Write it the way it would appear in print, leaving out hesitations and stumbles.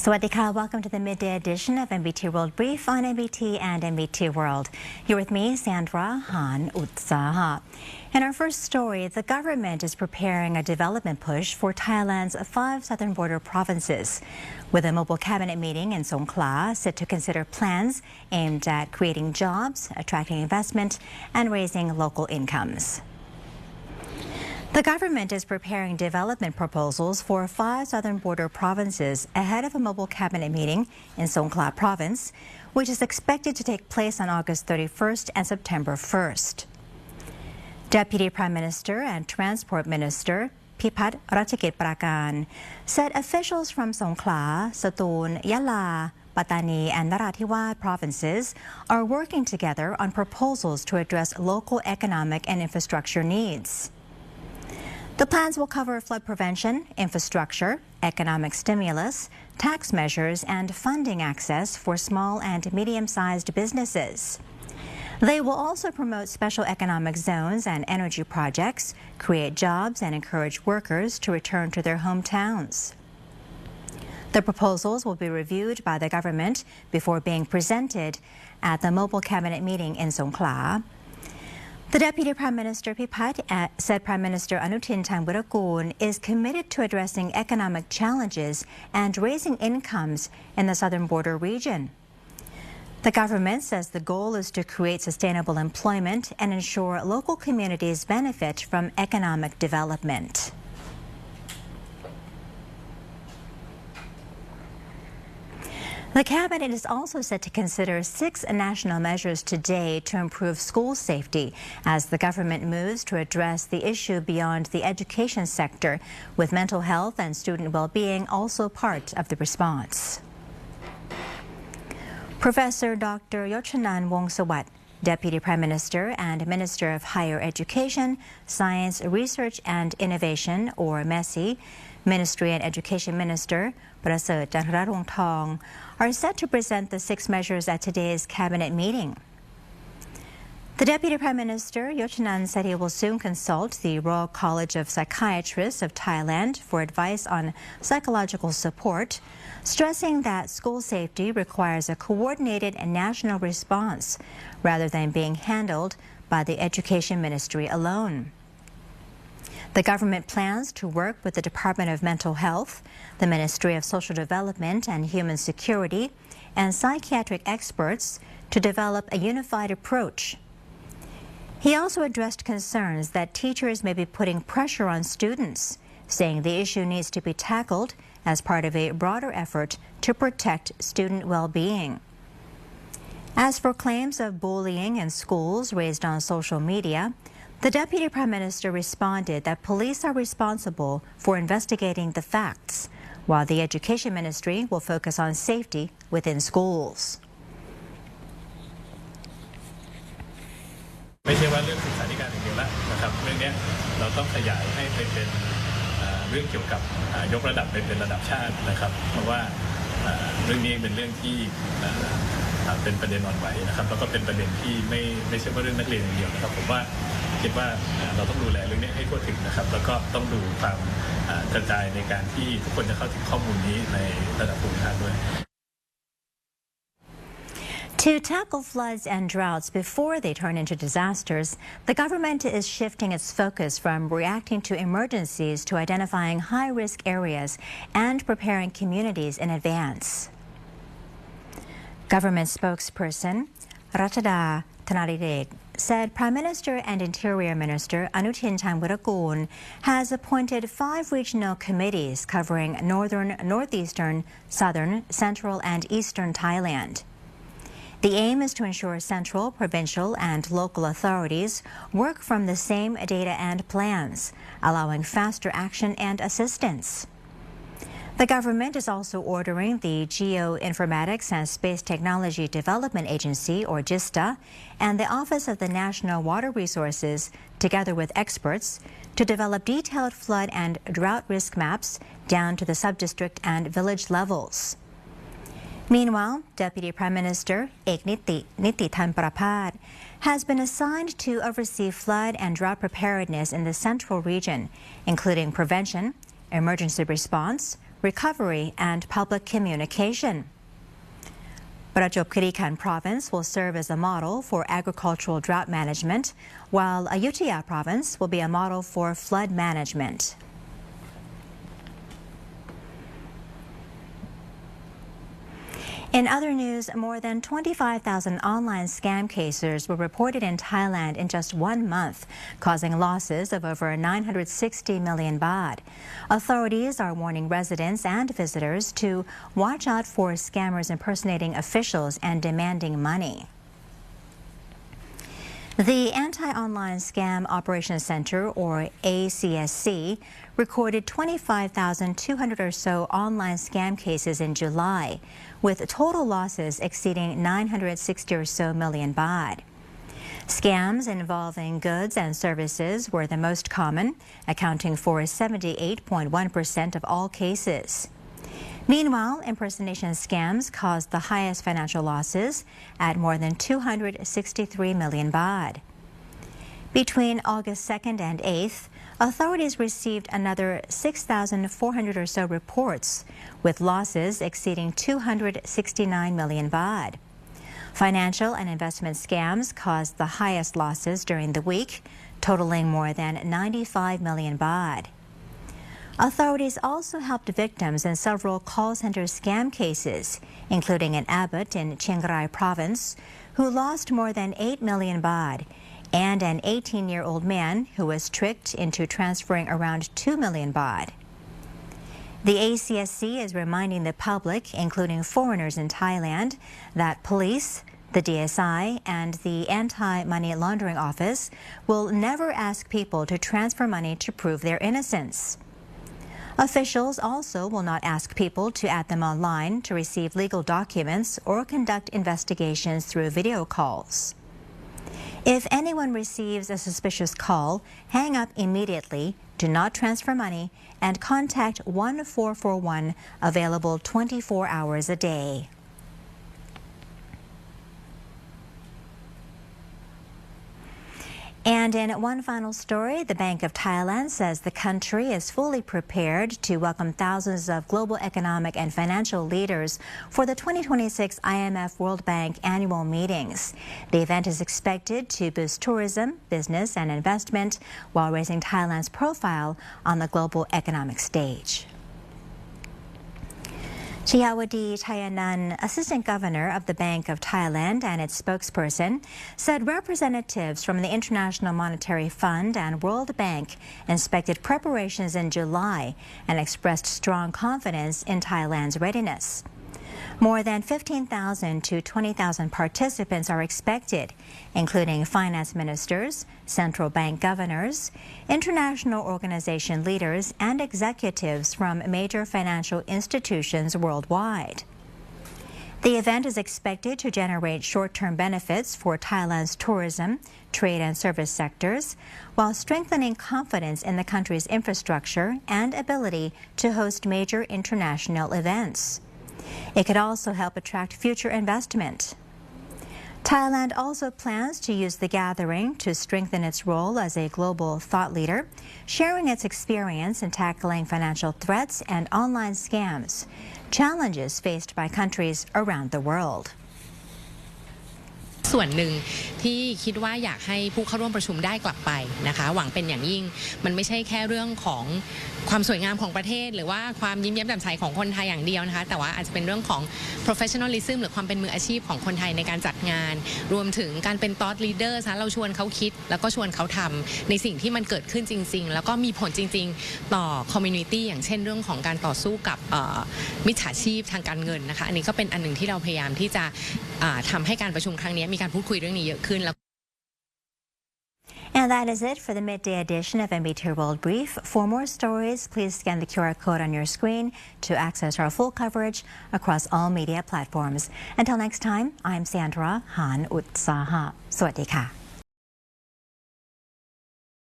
Sawadika, welcome to the midday edition of NBT World Brief on NBT and NBT World. You're with me, Sandra Han Utsaha. In our first story, the government is preparing a development push for Thailand's 5 southern border provinces, with a mobile cabinet meeting in Songkhla set to consider plans aimed at creating jobs, attracting investment, and raising local incomes. The government is preparing development proposals for 5 southern border provinces ahead of a mobile cabinet meeting in Songkhla province, which is expected to take place on August 31st and September 1st. Deputy Prime Minister and Transport Minister Pipat Ratchakit-Prakan said officials from Songkhla, Satun, Yala, Pattani and Narathiwat provinces are working together on proposals to address local economic and infrastructure needs. The plans will cover flood prevention, infrastructure, economic stimulus, tax measures, and funding access for small and medium-sized businesses. They will also promote special economic zones and energy projects, create jobs, and encourage workers to return to their hometowns. The proposals will be reviewed by the government before being presented at the mobile cabinet meeting in Songkhla. The Deputy Prime Minister Pipat said Prime Minister Anutin Tangvirakul is committed to addressing economic challenges and raising incomes in the southern border region. The government says the goal is to create sustainable employment and ensure local communities benefit from economic development. The cabinet is also set to consider 6 national measures today to improve school safety as the government moves to address the issue beyond the education sector, with mental health and student well-being also part of the response. Professor Dr. Yochanan Wongsuwat, Deputy Prime Minister and Minister of Higher Education, Science, Research and Innovation, or MESI, Ministry and Education Minister Prasert Jantararongtong, are set to present the 6 measures at today's cabinet meeting. The Deputy Prime Minister, Yochanan, said he will soon consult the Royal College of Psychiatrists of Thailand for advice on psychological support, stressing that school safety requires a coordinated and national response rather than being handled by the Education Ministry alone. The government plans to work with the Department of Mental Health, the Ministry of Social Development and Human Security, and psychiatric experts to develop a unified approach. He also addressed concerns that teachers may be putting pressure on students, saying the issue needs to be tackled as part of a broader effort to protect student well-being. As for claims of bullying in schools raised on social media, the Deputy Prime Minister responded that police are responsible for investigating the facts, while the Education Ministry will focus on safety within schools. ไม่ใช่ว่าเรื่องศึกษาธิการอย่างเดียวแล้วนะครับเรื่องนี้เราต้องขยายให้ไปเป็นเรื่องเกี่ยวกับยกระดับเป็นระดับชาตินะครับเพราะว่าเรื่องนี้เป็นเรื่องที่เป็นประเด็นอ่อนไหวนะครับแล้วก็เป็นประเด็นที่ไม่ใช่ว่าเรื่องนักเรียนอย่างเดียวนะครับผมว่าคิดว่าเราต้องดูแลเรื่องนี้ให้ทั่วถึงนะครับแล้วก็ต้องดูความกระจายในการที่ทุกคนจะเข้าถึงข้อมูลนี้ในระดับภูมิภาคด้วย To tackle floods and droughts before they turn into disasters, the government is shifting its focus from reacting to emergencies to identifying high-risk areas and preparing communities in advance. Government spokesperson Ratchada Thanaridek said Prime Minister and Interior Minister Anutin Tangvirakul has appointed 5 regional committees covering northern, northeastern, southern, central and eastern Thailand. The aim is to ensure central, provincial and local authorities work from the same data and plans, allowing faster action and assistance. The government is also ordering the Geoinformatics and Space Technology Development Agency, or GISTA, and the Office of the National Water Resources, together with experts, to develop detailed flood and drought risk maps down to the sub-district and village levels. Meanwhile, Deputy Prime Minister Nitithan Prapad has been assigned to oversee flood and drought preparedness in the central region, including prevention, emergency response, recovery, and public communication. Prajop Khiri Khan province will serve as a model for agricultural drought management, while Ayutthaya province will be a model for flood management. In other news, more than 25,000 online scam cases were reported in Thailand in just 1 month, causing losses of over 960 million baht. Authorities are warning residents and visitors to watch out for scammers impersonating officials and demanding money. The Anti-Online Scam Operations Center, or ACSC, recorded 25,200 or so online scam cases in July, with total losses exceeding 960 or so million baht. Scams involving goods and services were the most common, accounting for 78.1% of all cases. Meanwhile, impersonation scams caused the highest financial losses at more than 263 million baht. Between August 2nd and 8th, authorities received another 6,400 or so reports, with losses exceeding 269 million baht. Financial and investment scams caused the highest losses during the week, totaling more than 95 million baht. Authorities also helped victims in several call center scam cases, including an abbot in Chiang Rai province who lost more than 8 million baht, and an 18-year-old man who was tricked into transferring around 2 million baht. The ACSC is reminding the public, including foreigners in Thailand, that police, the DSI, and the Anti-Money Laundering Office will never ask people to transfer money to prove their innocence. Officials also will not ask people to add them online to receive legal documents or conduct investigations through video calls. If anyone receives a suspicious call, hang up immediately, do not transfer money, and contact 1441, available 24 hours a day. And in one final story, the Bank of Thailand says the country is fully prepared to welcome thousands of global economic and financial leaders for the 2026 IMF-World Bank annual meetings. The event is expected to boost tourism, business, and investment while raising Thailand's profile on the global economic stage. Chiyawadi Chayanan, Assistant Governor of the Bank of Thailand and its spokesperson, said representatives from the International Monetary Fund and World Bank inspected preparations in July and expressed strong confidence in Thailand's readiness. More than 15,000 to 20,000 participants are expected, including finance ministers, central bank governors, international organization leaders, and executives from major financial institutions worldwide. The event is expected to generate short-term benefits for Thailand's tourism, trade, and service sectors, while strengthening confidence in the country's infrastructure and ability to host major international events. It could also help attract future investment. Thailand also plans to use the gathering to strengthen its role as a global thought leader, sharing its experience in tackling financial threats and online scams, challenges faced by countries around the world. ส่วนหนึ่งที่คิดว่าอยากให้ผู้เข้าร่วมประชุมได้กลับไปนะคะหวังเป็นอย่างยิ่งมันไม่ใช่แค่เรื่องของความสวยงามของประเทศหรือว่าความยิ้มแย้มแจ่มใสของคนไทยอย่างเดียวนะคะแต่ว่าอาจจะเป็นเรื่องของ professionalism หรือความเป็นมืออาชีพของคนไทยในการจัดงานรวมถึงการเป็น thought leader เราชวนเขาคิดแล้วก็ชวนเขาทำในสิ่งที่มันเกิดขึ้นจริงๆแล้วก็มีผลจริงๆต่อ community อย่างเช่นเรื่องของการต่อสู้กับมิจฉาชีพทางการเงินนะคะอันนี้ก็เป็นอันหนึ่งที่เราพยายามที่จะทำให้การประชุมครั้งนี้มีการพูดคุยเรื่องนี้เยอะขึ้นแล้ว And that is it for the midday edition of NBT World Brief. For more stories, please scan the QR code on your screen to access our full coverage across all media platforms. Until next time, I'm Sandra Han Utsaha. สวัสดีค่ะ